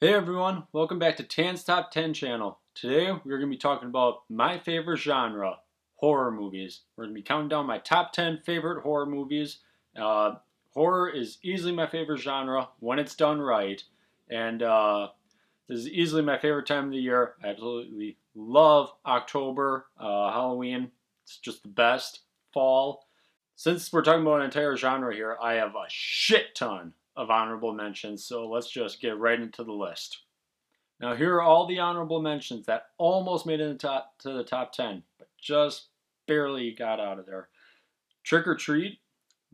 Hey everyone, welcome back to Tan's Top 10 channel. Today we're going to be talking about my favorite genre, horror movies. We're going to be counting down my top 10 favorite horror movies. Uh, Horror is easily my favorite genre when it's done right, and this is easily my favorite time of the year. I absolutely love October, Halloween. It's just the best. Fall. Since we're talking about an entire genre here, I have a shit ton of honorable mentions, so let's just get right into the list. Now, here are all the honorable mentions that almost made it to the top 10, but just barely got out of there. Trick or Treat,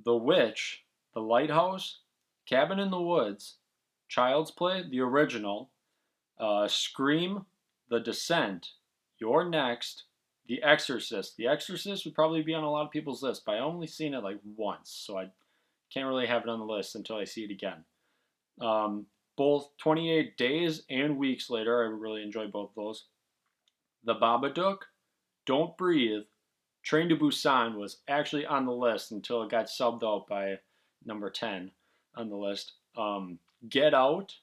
The Witch, The Lighthouse, Cabin in the Woods, Child's Play, the original, Scream, The Descent, You're Next, The Exorcist. The Exorcist would probably be on a lot of people's list, but I only seen it like once, so I can't really have it on the list until I see it again. Um, Both 28 days and weeks later, I really enjoy both of those. The Babadook, Don't Breathe, Train to Busan was actually on the list until it got subbed out by number 10 on the list. Get Out,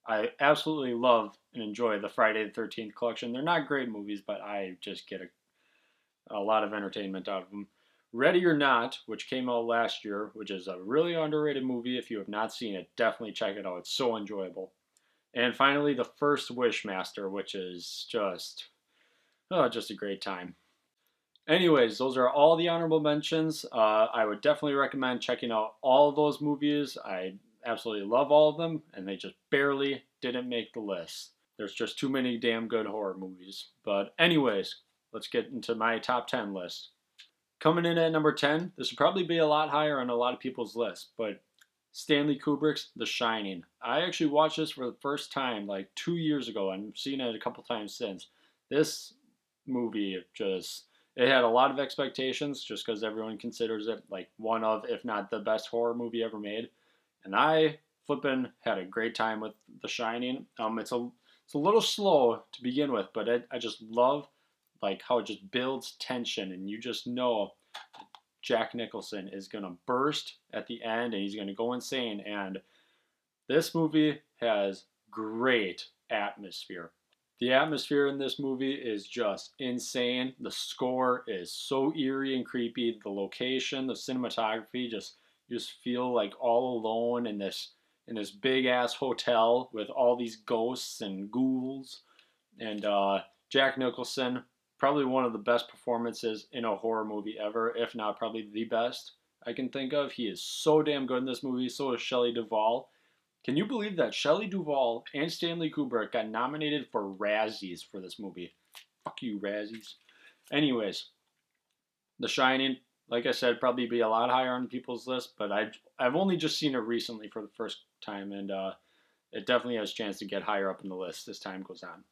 I absolutely love and enjoy the Friday the 13th collection. They're not great movies, but I just get a lot of entertainment out of them. Ready or Not, which came out last year, which is a really underrated movie. If you have not seen it, definitely check it out. It's so enjoyable. And finally, The First Wishmaster, which is just a great time. Anyways, those are all the honorable mentions. I would definitely recommend checking out all of those movies. I absolutely love all of them, and they just barely didn't make the list. There's just too many damn good horror movies. But, anyways, let's get into my top 10 list. Coming in at number 10, this would probably be a lot higher on a lot of people's list, but Stanley Kubrick's The Shining. I actually watched this for the first time like 2 years ago and I've seen it a couple times since. This movie just, it had a lot of expectations just because everyone considers it like one of, if not the best horror movie ever made. And I flippin' had a great time with The Shining. It's a little slow to begin with, but I just love like how it just builds tension, and you just know Jack Nicholson is gonna burst at the end, and he's gonna go insane. And this movie has great atmosphere. The atmosphere in this movie is just insane. The score is so eerie and creepy. The location, the cinematography, just you just feel like all alone in this big ass hotel with all these ghosts and ghouls. And Jack Nicholson, probably one of the best performances in a horror movie ever, if not probably the best I can think of. He is so damn good in this movie. So is Shelley Duvall. Can you believe that Shelley Duvall and Stanley Kubrick got nominated for Razzies for this movie? Fuck you, Razzies. Anyways, The Shining, like I said, probably be a lot higher on people's list, but I've only just seen it recently for the first time, and it definitely has a chance to get higher up in the list as time goes on.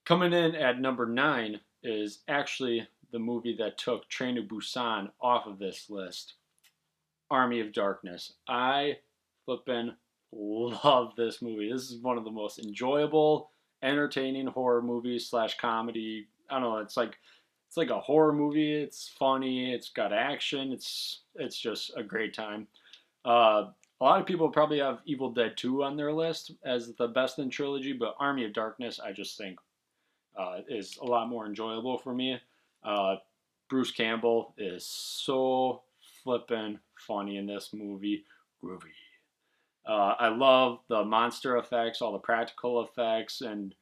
Coming in at number 9 is actually the movie that took Train to Busan off of this list, Army of Darkness. I flippin' love this movie. This is one of the most enjoyable, entertaining horror movies slash comedy. I don't know. It's like a horror movie. It's funny. It's got action. It's just a great time. A lot of people probably have Evil Dead 2 on their list as the best in trilogy, but Army of Darkness I just think is a lot more enjoyable for me. Uh, Bruce Campbell is so flippin' funny in this movie. Groovy. I love the monster effects, all the practical effects, and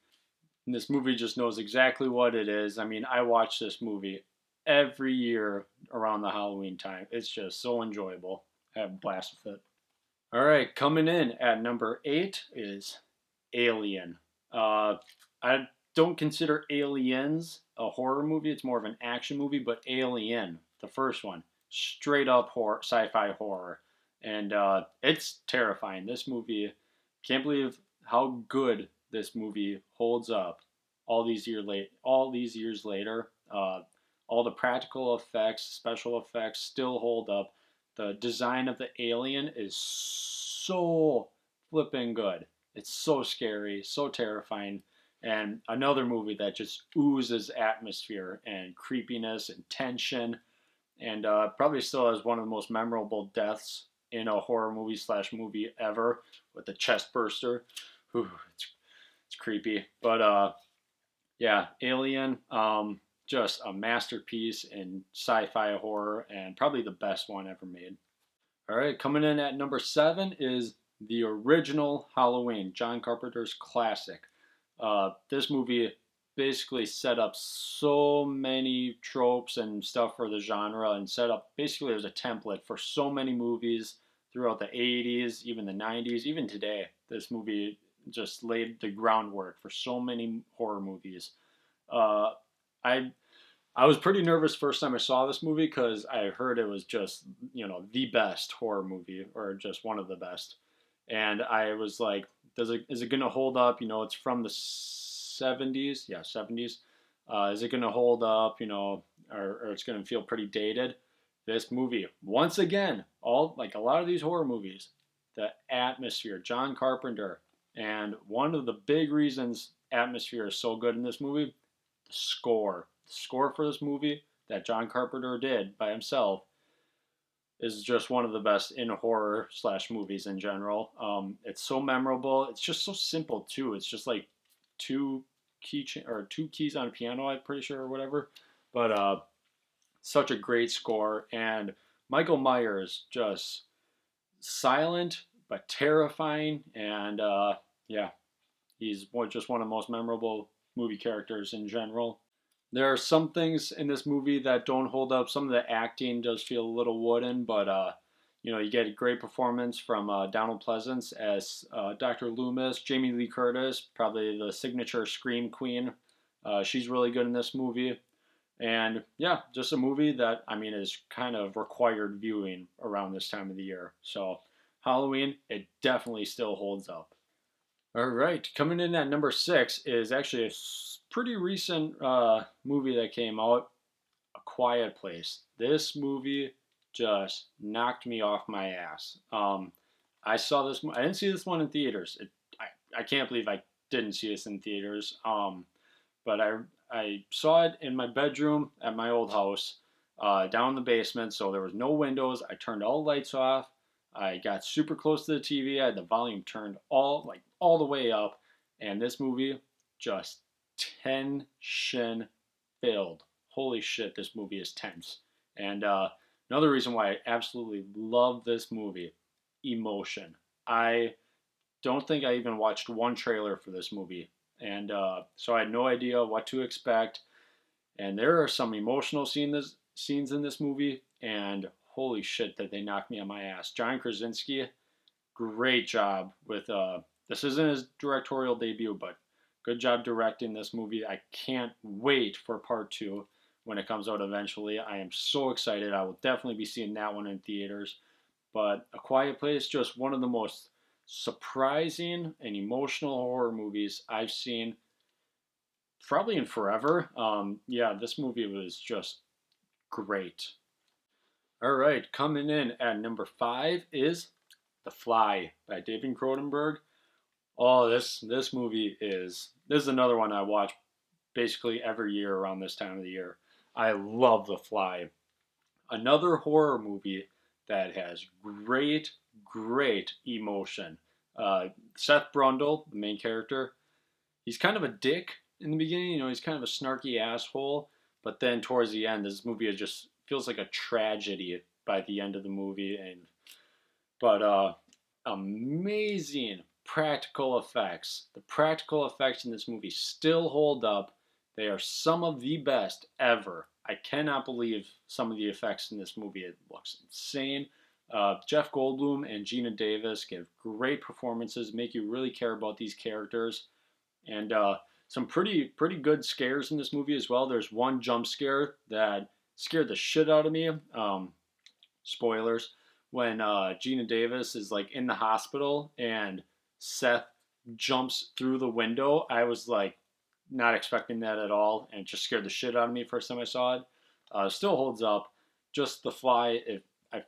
this movie just knows exactly what it is. I mean, I watch this movie every year around the Halloween time. It's just so enjoyable. I have a blast with it. All right, coming in at number 8 is Alien. I don't consider Aliens a horror movie. It's more of an action movie, but Alien, the first one, straight up horror, sci-fi horror, and it's terrifying. This movie, can't believe how good this movie holds up. All these years later, all the practical effects, special effects still hold up. The design of the alien is so flipping good. It's so scary, so terrifying, and another movie that just oozes atmosphere and creepiness and tension, and probably still has one of the most memorable deaths in a horror movie slash movie ever with the chest burster. Whew, It's creepy, but yeah, Alien, just a masterpiece in sci-fi horror and probably the best one ever made. All right, coming in at number 7 is the original Halloween, John Carpenter's classic. This movie basically set up so many tropes and stuff for the genre, and set up basically as a template for so many movies throughout the 80s, even the 90s, even today. This movie just laid the groundwork for so many horror movies. Uh, I I was pretty nervous first time I saw this movie because I heard it was just, the best horror movie or just one of the best. And I was like, is it going to hold up? It's from the 70s. Yeah, 70s. Is it going to hold up, or it's going to feel pretty dated? This movie, once again, all like a lot of these horror movies, the atmosphere, John Carpenter. And one of the big reasons atmosphere is so good in this movie, the score. The score for this movie that John Carpenter did by himself is just one of the best in horror slash movies in general. It's so memorable. It's just so simple too. It's just like two keys on a piano, I'm pretty sure, or whatever. But such a great score, and Michael Myers just silent but terrifying, and yeah, he's just one of the most memorable movie characters in general. There are some things in this movie that don't hold up. Some of the acting does feel a little wooden, but you get a great performance from Donald Pleasance as Dr. Loomis, Jamie Lee Curtis, probably the signature scream queen. She's really good in this movie, and yeah, just a movie that is kind of required viewing around this time of the year. So Halloween, it definitely still holds up. All right, coming in at number 6 is actually a pretty recent movie that came out, A Quiet Place. This movie just knocked me off my ass. I saw this. I didn't see this one in theaters. I can't believe I didn't see this in theaters. But I saw it in my bedroom at my old house, down in the basement. So there was no windows. I turned all the lights off. I got super close to the TV. I had the volume turned all the way up, and this movie just tension filled. Holy shit, this movie is tense. And another reason why I absolutely love this movie, emotion. I don't think I even watched one trailer for this movie, and so I had no idea what to expect. And there are some emotional scenes in this movie, and holy shit, that they knocked me on my ass. John Krasinski, great job with. This isn't his directorial debut, but good job directing this movie. I can't wait for part 2 when it comes out eventually. I am so excited. I will definitely be seeing that one in theaters. But A Quiet Place, just one of the most surprising and emotional horror movies I've seen probably in forever. Yeah, this movie was just great. All right, coming in at number 5 is The Fly by David Cronenberg. Oh, this movie is another one I watch basically every year around this time of the year. I love The Fly. Another horror movie that has great emotion. Seth Brundle, the main character, he's kind of a dick in the beginning. He's kind of a snarky asshole, but then towards the end, this movie just feels like a tragedy by the end of the movie. But amazing practical effects. The practical effects in this movie still hold up. They are some of the best ever. I cannot believe some of the effects in this movie. It looks insane. Jeff Goldblum and Gina Davis give great performances, make you really care about these characters, and some pretty good scares in this movie as well. There's one jump scare that scared the shit out of me. Spoilers, when Gina Davis is like in the hospital and Seth jumps through the window. I was like not expecting that at all, and it just scared the shit out of me first time I saw it. Still holds up. Just The Fly. If I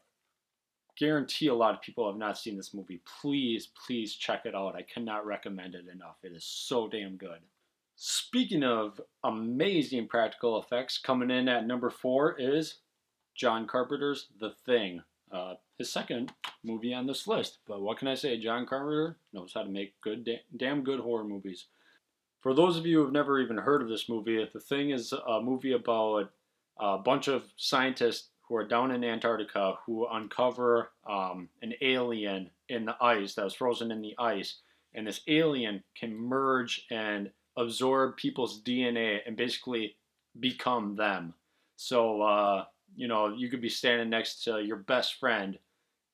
guarantee a lot of people have not seen this movie, please check it out. I cannot recommend it enough. It is so damn good. Speaking of amazing practical effects, coming in at number 4 is John Carpenter's The Thing. His second movie on this list. But what can I say? John Carpenter knows how to make damn good horror movies. For those of you who have never even heard of this movie, The Thing is a movie about a bunch of scientists who are down in Antarctica who uncover an alien in the ice that was frozen in the ice. And this alien can merge and absorb people's DNA and basically become them. So, you could be standing next to your best friend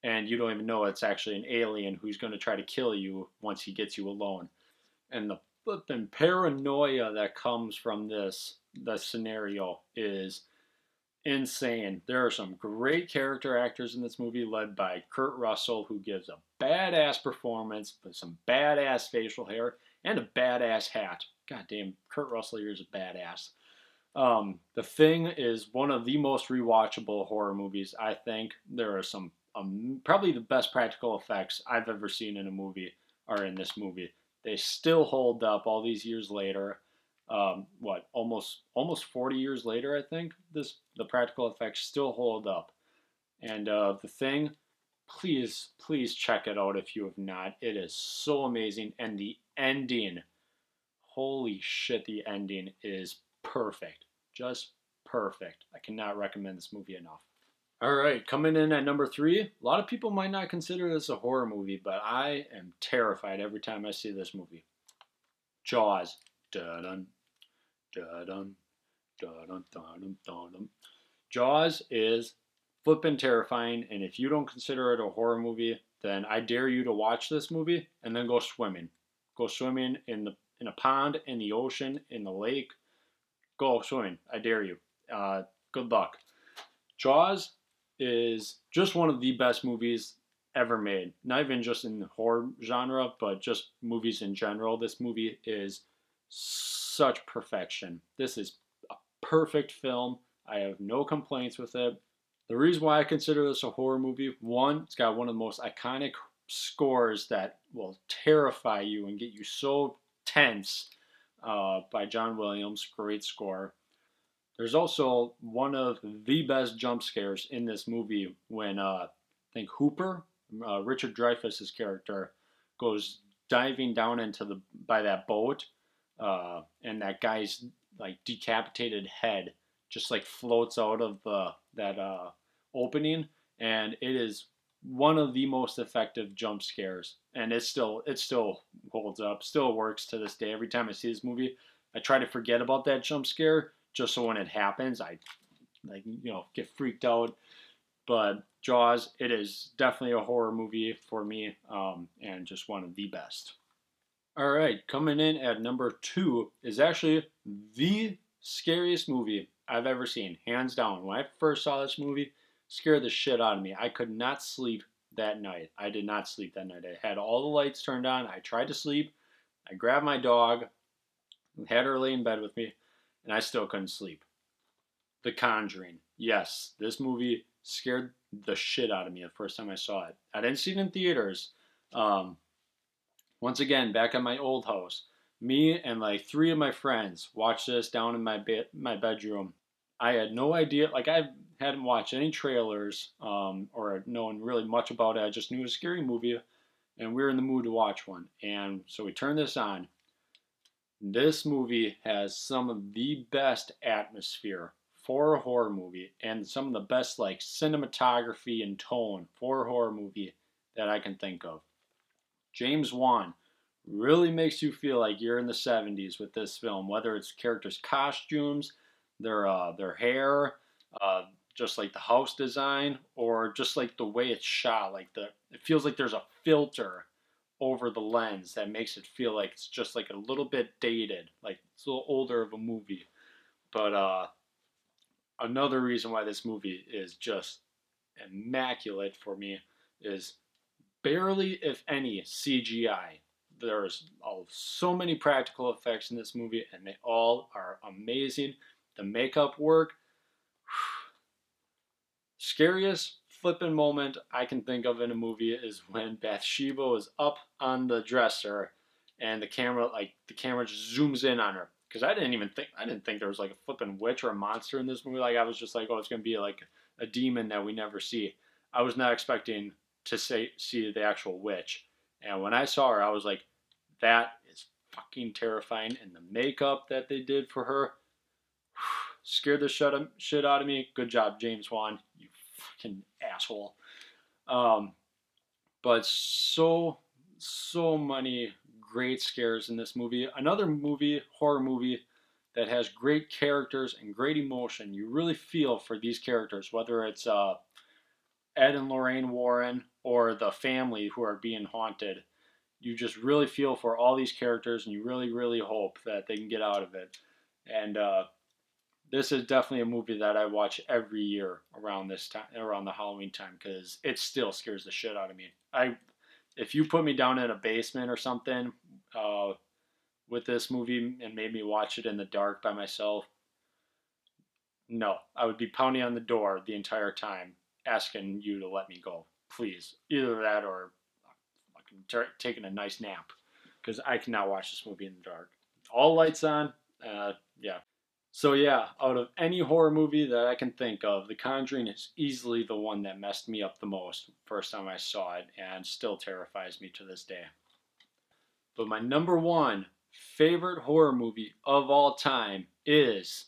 and you don't even know it's actually an alien who's going to try to kill you once he gets you alone. And the flipping paranoia that comes from the scenario is insane. There are some great character actors in this movie, led by Kurt Russell, who gives a badass performance with some badass facial hair and a badass hat. God damn, Kurt Russell here is a badass. The Thing is one of the most rewatchable horror movies, I think. There are some probably the best practical effects I've ever seen in a movie are in this movie. They still hold up all these years later. Almost 40 years later, I think the practical effects still hold up. And The Thing, please check it out if you have not. It is so amazing, and the ending, holy shit, the ending is perfect, just perfect. I cannot recommend this movie enough. All right, coming in at number 3. A lot of people might not consider this a horror movie, but I am terrified every time I see this movie. Jaws. Dun dun dun dun dun dun. Jaws is flippin' terrifying, and if you don't consider it a horror movie, then I dare you to watch this movie and then go swimming. Go swimming in a pond, in the ocean, in the lake. Go swimming. I dare you. Good luck. Jaws is just one of the best movies ever made. Not even just in the horror genre, but just movies in general. This movie is such perfection. This is a perfect film. I have no complaints with it. The reason why I consider this a horror movie, one, it's got one of the most iconic scores that will terrify you and get you so tense by John Williams. Great score. There's also one of the best jump scares in this movie when I think Hooper, Richard Dreyfuss's character, goes diving down by that boat, and that guy's like decapitated head just like floats out of that opening, and it is one of the most effective jump scares, and it still holds up, still works to this day. Every time I see this movie, I try to forget about that jump scare just so when it happens, I get freaked out. But Jaws, it is definitely a horror movie for me, and just one of the best. All right, coming in at number 2 is actually the scariest movie I've ever seen, hands down. When I first saw this movie, scared the shit out of me. I could not sleep that night. I did not sleep that night. I had all the lights turned on. I tried to sleep. I grabbed my dog, had her lay in bed with me, and I still couldn't sleep. The Conjuring. Yes, this movie scared the shit out of me the first time I saw it. I didn't see it in theaters. Once again, back at my old house, me and like 3 of my friends watched this down in my bedroom. I had no idea, like I hadn't watched any trailers or known really much about it. I just knew it was a scary movie, and we were in the mood to watch one. And so we turned this on. This movie has some of the best atmosphere for a horror movie, and some of the best like cinematography and tone for a horror movie that I can think of. James Wan really makes you feel like you're in the 70s with this film, whether it's characters' costumes, their hair, just like the house design, or just like the way it's shot. It feels like there's a filter over the lens that makes it feel like it's just like a little bit dated, like it's a little older of a movie. But another reason why this movie is just immaculate for me is barely, if any, CGI. There's so many practical effects in this movie, and they all are amazing. The makeup work, scariest flipping moment I can think of in a movie is when Bathsheba is up on the dresser and the camera just zooms in on her. Because I didn't think there was like a flipping witch or a monster in this movie. Like I was just like, oh, it's gonna be like a demon that we never see. I was not expecting to see the actual witch. And when I saw her, I was like, that is fucking fucking terrifying. And the makeup that they did for her scared the shit out of me. Good job, James Wan. You fucking asshole. Um, but so many great scares in this movie. Another movie, horror movie, that has great characters and great emotion. You really feel for these characters, whether it's Ed and Lorraine Warren or the family who are being haunted. You just really feel for all these characters, and you really hope that they can get out of it. And this is definitely a movie that I watch every year around this time, around the Halloween time, because it still scares the shit out of me. If you put me down in a basement or something with this movie and made me watch it in the dark by myself, no, I would be pounding on the door the entire time, asking you to let me go, please. Either that or fucking taking a nice nap, because I cannot watch this movie in the dark. All lights on, yeah. So yeah, out of any horror movie that I can think of, The Conjuring is easily the one that messed me up the most first time I saw it, and still terrifies me to this day. But my number one favorite horror movie of all time is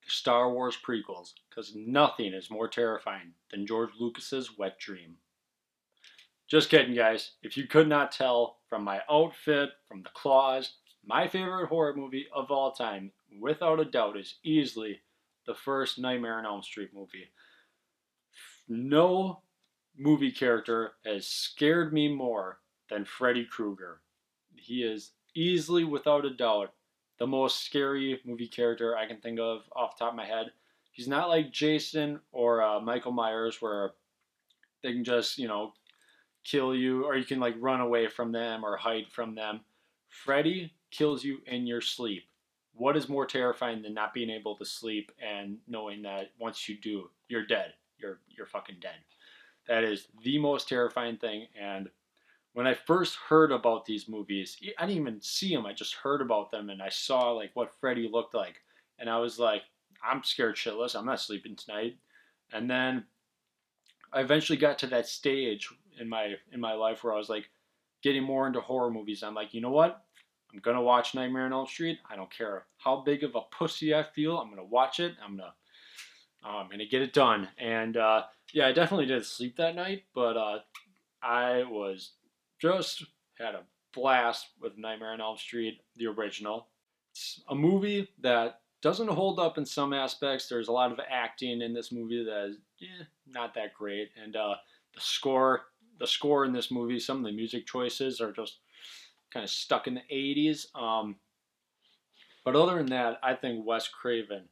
the Star Wars prequels, because nothing is more terrifying than George Lucas's wet dream. Just kidding, guys. If you could not tell from my outfit, from the claws, my favorite horror movie of all time, without a doubt, is easily the first Nightmare on Elm Street movie. No movie character has scared me more than Freddy Krueger. He is easily, without a doubt, the most scary movie character I can think of off the top of my head. He's not like Jason or Michael Myers, where they can just, kill you, or you can like run away from them or hide from them. Freddy kills you in your sleep. What is more terrifying than not being able to sleep and knowing that once you do, you're dead. You're fucking dead. That is the most terrifying thing. And when I first heard about these movies, I didn't even see them. I just heard about them, and I saw like what Freddy looked like, and I was like, I'm scared shitless. I'm not sleeping tonight. And then I eventually got to that stage in my life where I was like getting more into horror movies. I'm like, you know what? I'm gonna watch Nightmare on Elm Street. I don't care how big of a pussy I feel. I'm gonna watch it. I'm gonna get it done. And yeah, I definitely did sleep that night, but I was just had a blast with Nightmare on Elm Street, the original. It's a movie that doesn't hold up in some aspects. There's a lot of acting in this movie that is not that great, and the score in this movie, some of the music choices are just kind of stuck in the 80s. But other than that, I think Wes Craven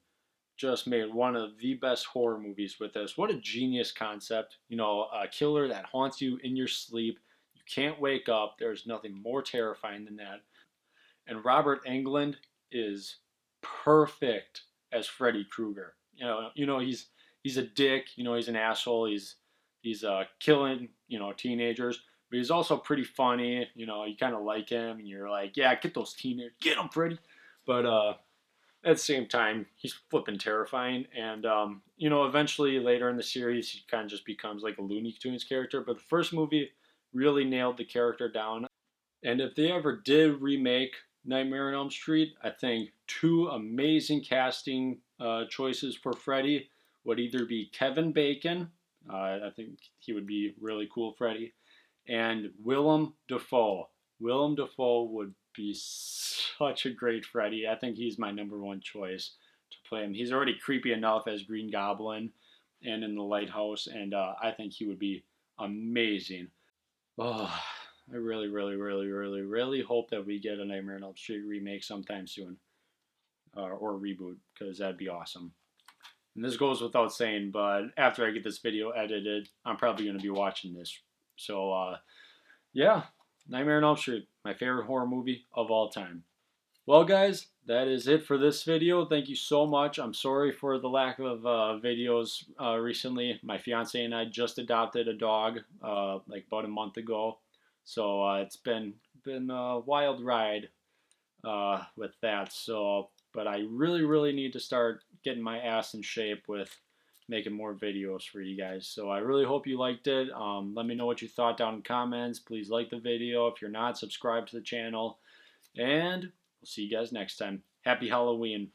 just made one of the best horror movies with this. What a genius concept. A killer that haunts you in your sleep. You can't wake up. There's nothing more terrifying than that. And Robert Englund is perfect as Freddy Krueger. He's a dick. He's an asshole. He's killing teenagers, but he's also pretty funny. You kind of like him, and you're like, yeah, get those teenagers, get them, Freddy. But at the same time, he's flipping terrifying. And eventually later in the series, he kind of just becomes like a Looney Tunes character. But the first movie really nailed the character down. And if they ever did remake Nightmare on Elm Street, I think two amazing casting choices for Freddy would either be Kevin Bacon, I think he would be really cool Freddy, and Willem Dafoe. Willem Dafoe would be such a great Freddy. I think he's my number one choice to play him. He's already creepy enough as Green Goblin and in The Lighthouse, and I think he would be amazing. Oh, I really hope that we get a Nightmare on Elm Street remake sometime soon, or reboot, because that'd be awesome. And this goes without saying, but after I get this video edited, I'm probably going to be watching this. So, yeah, Nightmare on Elm Street, my favorite horror movie of all time. Well, guys, that is it for this video. Thank you so much. I'm sorry for the lack of videos recently. My fiance and I just adopted a dog like about a month ago. So it's been a wild ride with that. So, but I really need to start getting my ass in shape with making more videos for you guys. So I really hope you liked it. Let me know what you thought down in the comments. Please like the video. If you're not, subscribe to the channel. And we'll see you guys next time. Happy Halloween.